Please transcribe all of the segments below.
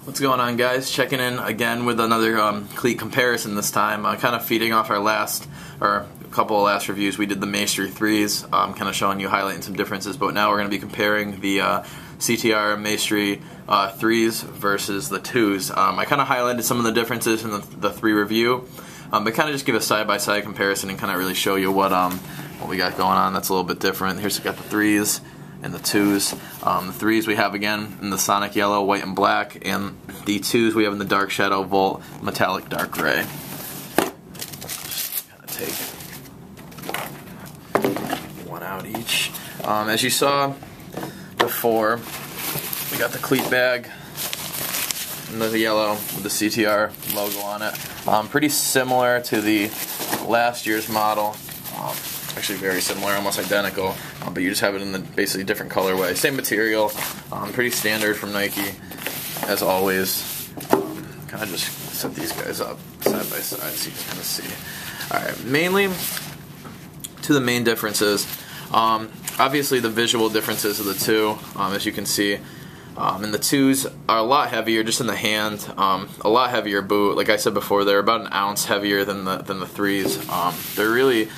What's going on, guys? Checking in again with another cleat comparison this time, kind of feeding off our a couple of last reviews. We did the Maestri 3s, kind of showing you, highlighting some differences, but now we're going to be comparing the CTR Maestri 3s versus the 2s. I kind of highlighted some of the differences in the 3 review, but kind of just give a side-by-side comparison and kind of really show you what we got going on that's a little bit different. Here's we got the 3s and the 2s. The 3s we have again in the Sonic Yellow, White, and Black, and the 2s we have in the Dark Shadow, Volt, Metallic, Dark Gray. Just kind of take one out each. As you saw before, we got the cleat bag in the yellow with the CTR logo on it. Pretty similar to the last year's model. Actually very similar, almost identical, but you just have it in the basically different colorway. Same material, pretty standard from Nike, as always. Kind of just set these guys up side by side so you can kind of see. Alright, mainly to the main differences. Obviously the visual differences of the two, as you can see. And the 2s are a lot heavier just in the hand, a lot heavier boot. Like I said before, they're about an ounce heavier than the 3s. They're really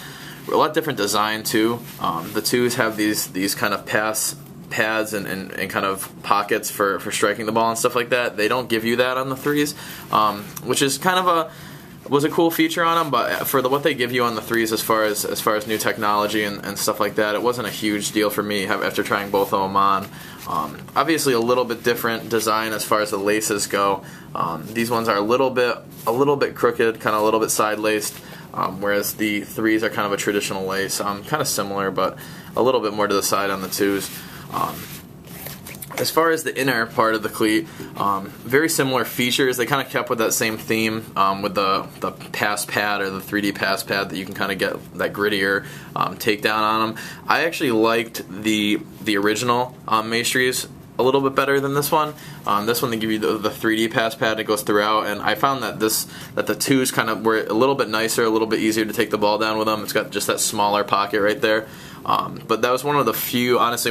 a lot different design too. The 2s have these kind of pads and kind of pockets for striking the ball and stuff like that. They don't give you that on the 3s, which is kind of was a cool feature on them, but for what they give you on the 3s as far as new technology and stuff like that, it wasn't a huge deal for me after trying both of them on. Obviously a little bit different design as far as the laces go. These ones are a little bit crooked, kind of a little bit side laced, whereas the 3s are kind of a traditional lace. Kind of similar, but a little bit more to the side on the 2s. As far as the inner part of the cleat, very similar features. They kind of kept with that same theme with the pass pad or the 3D pass pad that you can kind of get that grittier takedown on them. I actually liked the original Maestris a little bit better than this one. This one they give you the 3D pass pad that goes throughout, and I found that the 2s kind of were a little bit nicer, a little bit easier to take the ball down with them. It's got just that smaller pocket right there. But that was one of the few, honestly,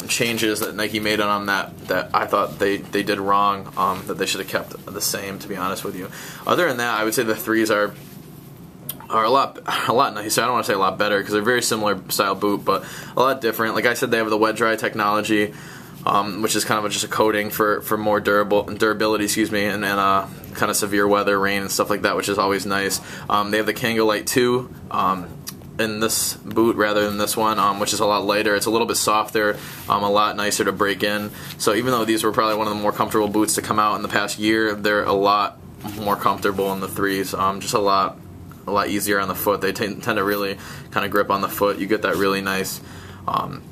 changes that Nike made on them that I thought they did wrong, that they should have kept the same, to be honest with you. Other than that, I would say the 3s are a lot nicer. I don't want to say a lot better because they're very similar style boot, but a lot different. Like I said, they have the wet dry technology, which is kind of just a coating for more durability, and kind of severe weather, rain, and stuff like that, which is always nice. They have the Kango Light 2 in this boot rather than this one, which is a lot lighter. It's a little bit softer, a lot nicer to break in. So even though these were probably one of the more comfortable boots to come out in the past year, they're a lot more comfortable in the 3s. Just a lot easier on the foot. They tend to really kind of grip on the foot. You get that really nice kind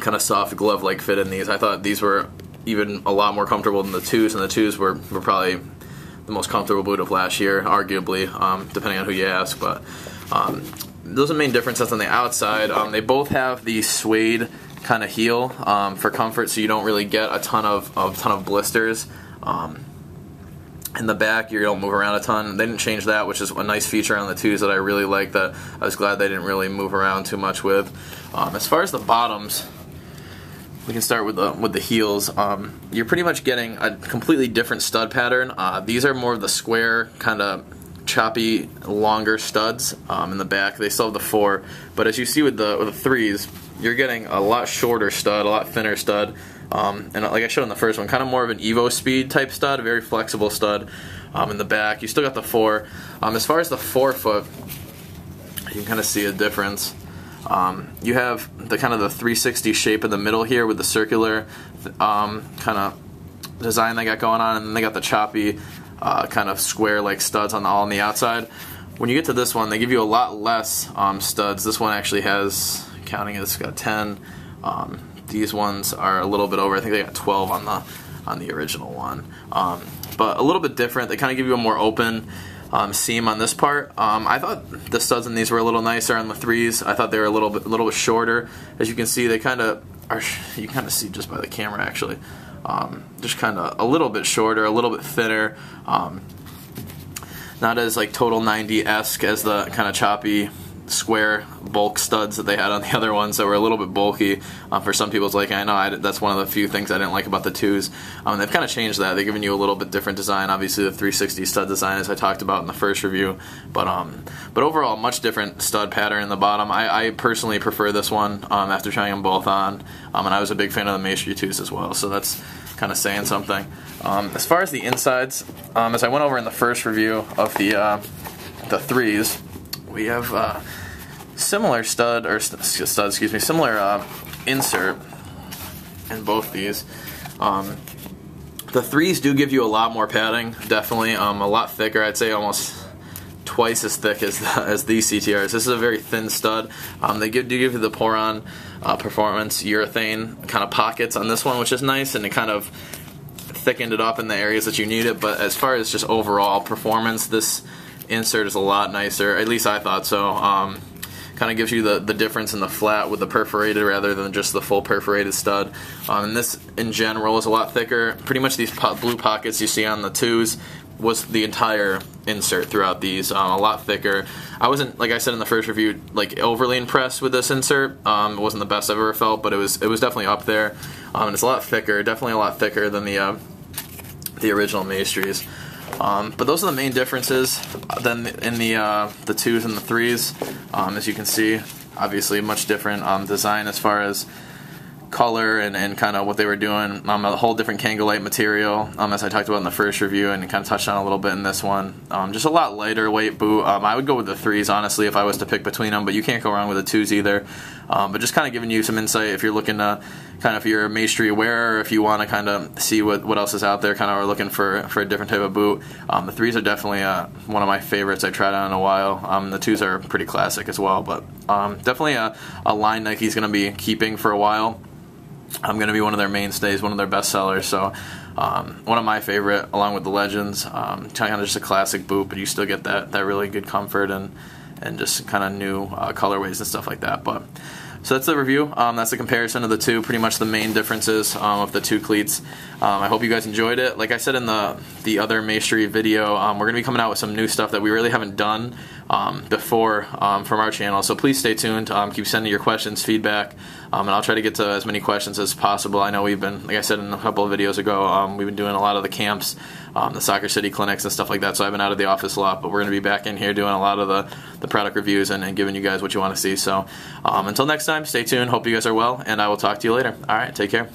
of soft glove-like fit in these. I thought these were even a lot more comfortable than the 2s, and the 2s were probably the most comfortable boot of last year, arguably, depending on who you ask. But those are the main differences on the outside. They both have the suede kind of heel for comfort, so you don't really get a ton of blisters. In the back, you don't move around a ton. They didn't change that, which is a nice feature on the 2s that I really like. That I was glad they didn't really move around too much with. As far as the bottoms, we can start with the heels. You're pretty much getting a completely different stud pattern. These are more of the square kind of choppy, longer studs in the back. They still have the 4, but as you see with the 3s, you're getting a lot shorter stud, a lot thinner stud. And like I showed in the first one, kind of more of an Evo Speed type stud, a very flexible stud in the back. You still got the 4. As far as the forefoot, you can kind of see a difference. You have the kind of the 360 shape in the middle here with the circular kind of design they got going on, and then they got the choppy kind of square-like studs all on the outside. When you get to this one, they give you a lot less studs. This one actually has, counting it, it's got 10. These ones are a little bit over. I think they got 12 on the original one. But a little bit different. They kind of give you a more open seam on this part. I thought the studs in these were a little nicer on the 3s. I thought they were a little bit shorter. As you can see, they kind of are. You kind of see just by the camera actually. Just kind of a little bit shorter, a little bit thinner. Not as like Total 90-esque as the kind of choppy square bulk studs that they had on the other ones that were a little bit bulky. For some people, it's like, I know that's one of the few things I didn't like about the 2s. They've kind of changed that. They've given you a little bit different design. Obviously, the 360 stud design, as I talked about in the first review, but overall, much different stud pattern in the bottom. I personally prefer this one after trying them both on, and I was a big fan of the Maestri 2s as well, so that's kind of saying something. As far as the insides, as I went over in the first review of the 3s, we have similar similar insert in both these. The 3s do give you a lot more padding, definitely, a lot thicker. I'd say almost twice as thick as these CTRs. This is a very thin stud. They do give you the Poron Performance urethane kind of pockets on this one, which is nice, and it kind of thickened it up in the areas that you need it. But as far as just overall performance, this insert is a lot nicer. At least I thought so. Kind of gives you the difference in the flat with the perforated rather than just the full perforated stud. And this in general is a lot thicker. Pretty much these blue pockets you see on the 2s was the entire insert throughout these. A lot thicker. I wasn't, like I said in the first review, like overly impressed with this insert. It wasn't the best I've ever felt, but it was definitely up there. And it's a lot thicker, definitely a lot thicker than the original Maestris. But those are the main differences than in the 2s and the 3s. As you can see, obviously much different design as far as color and kind of what they were doing. A whole different Kangolite material, as I talked about in the first review and kind of touched on a little bit in this one. Just a lot lighter weight boot. I would go with the 3s, honestly, if I was to pick between them, but you can't go wrong with the 2s either. But just kind of giving you some insight if you're looking to kind of, if you're a Maestri wearer, or if you want to kind of see what else is out there, kind of are looking for a different type of boot. The 3s are definitely one of my favorites I've tried on in a while. The 2s are pretty classic as well, but definitely a line Nike's going to be keeping for a while. I'm going to be one of their mainstays, one of their best sellers. So one of my favorite, along with the Legends. Kind of just a classic boot, but you still get that really good comfort and just kind of new colorways and stuff like that. But so that's the review. That's the comparison of the 2, pretty much the main differences of the 2 cleats. I hope you guys enjoyed it. Like I said in the other Maestri video, we're going to be coming out with some new stuff that we really haven't done before from our channel. So please stay tuned. Keep sending your questions, feedback, and I'll try to get to as many questions as possible. I know we've been, like I said in a couple of videos ago, we've been doing a lot of the camps, the Soccer City clinics and stuff like that, so I've been out of the office a lot, but we're going to be back in here doing a lot of the product reviews and giving you guys what you want to see. So until next time, stay tuned. Hope you guys are well, and I will talk to you later. All right, take care.